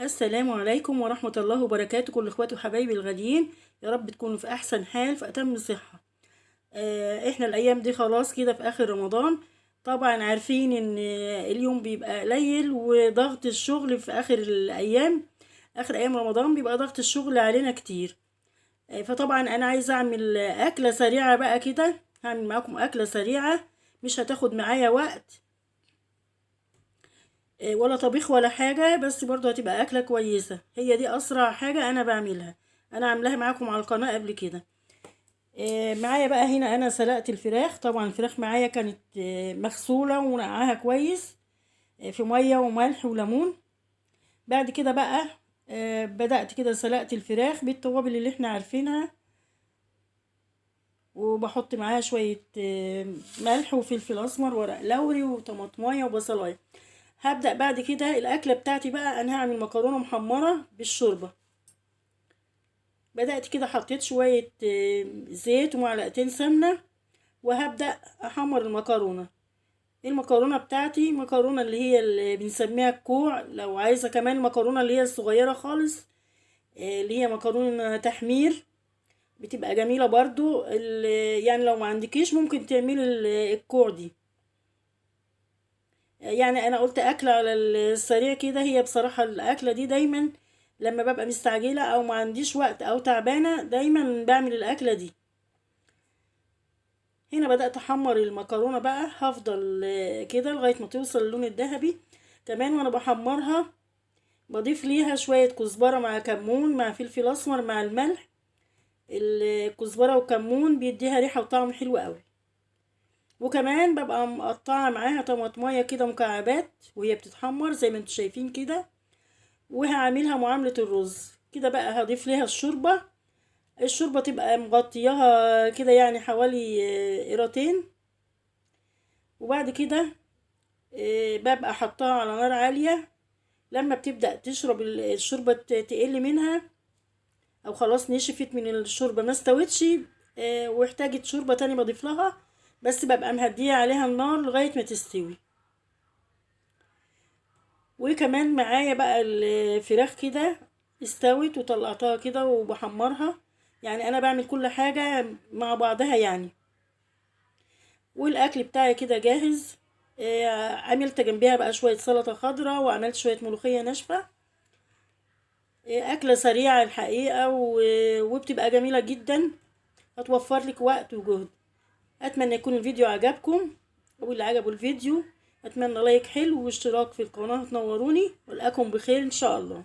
السلام عليكم ورحمة الله وبركاته، كل اخواتي وحبايبي الغاليين. يا رب تكونوا في احسن حال، في اتم صحة. احنا الايام دي خلاص كده في اخر رمضان. طبعا عارفين ان اليوم بيبقى قليل، وضغط الشغل في اخر الايام، اخر ايام رمضان بيبقى ضغط الشغل علينا كتير. فطبعا انا عايزة اعمل اكلة سريعة بقى كده. هعمل معاكم اكلة سريعة مش هتاخد معايا وقت، ولا طبيخ ولا حاجة، بس برضو هتبقى أكلة كويسة. هي دي أسرع حاجة أنا بعملها، أنا عاملاها معاكم على القناة قبل كده. معايا بقى هنا أنا سلقت الفراخ. طبعا الفراخ معايا كانت مغسولة ونقعها كويس في مية وملح وليمون. بعد كده بقى بدأت كده سلقت الفراخ بالتوابل اللي احنا عارفينها، وبحط معاها شوية ملح وفلفل أسمر ورق لوري وطماطماية وبصلاية. هبدأ بعد كده الأكلة بتاعتي بقى. أنا هعمل مكرونة محمرة بالشوربة. بدأت كده حطيت شوية زيت ومعلقتين سمنة، وهبدأ أحمر المكرونة بتاعتي مكرونة اللي هي اللي بنسميها الكوع، لو عايزة كمان المكرونة اللي هي الصغيرة خالص اللي هي مكرونة تحمير بتبقى جميلة برضو. يعني لو ما عندكيش ممكن تعملي الكوع دي. يعني انا قلت اكله على السريع كده. هي بصراحه الاكله دي دايما لما ببقى مستعجله او ما عنديش وقت او تعبانه دايما بعمل الاكله دي. هنا بدات احمر المكرونه بقى. هفضل كده لغايه ما توصل اللون الذهبي. كمان وانا بحمرها بضيف ليها شويه كزبره مع كمون مع فلفل اسمر مع الملح. الكزبره والكمون بيديها ريحه وطعم حلو قوي. وكمان ببقى مقطعه معاها طماطمايه كده مكعبات وهي بتتحمر زي ما انتوا شايفين كده. وهعملها معاملة الرز كده. بقى هضيف ليها الشوربة تبقى مغطياها كده يعني حوالي قيرتين. وبعد كده ببقى حطاها على نار عالية. لما بتبدأ تشرب الشوربة تقل منها، او خلاص نشفت من الشوربة ما استوتش واحتاجت شوربة تاني بضيف لها، بس ببقى مهدية عليها النار لغاية ما تستوي. وكمان معايا بقى الفراخ كده استوت وطلعتها كده وبحمرها. يعني انا بعمل كل حاجة مع بعضها يعني. والاكل بتاعي كده جاهز. عملت جنبها بقى شوية سلطة خضراء وعملت شوية ملوخية ناشفة. اكلة سريعة الحقيقة وبتبقى جميلة جدا، هتوفر لك وقت وجهد. اتمنى يكون الفيديو عجبكم، واللي عجبه الفيديو اتمنى لايك حلو واشتراك في القناة. تنوروني والقاكم بخير ان شاء الله.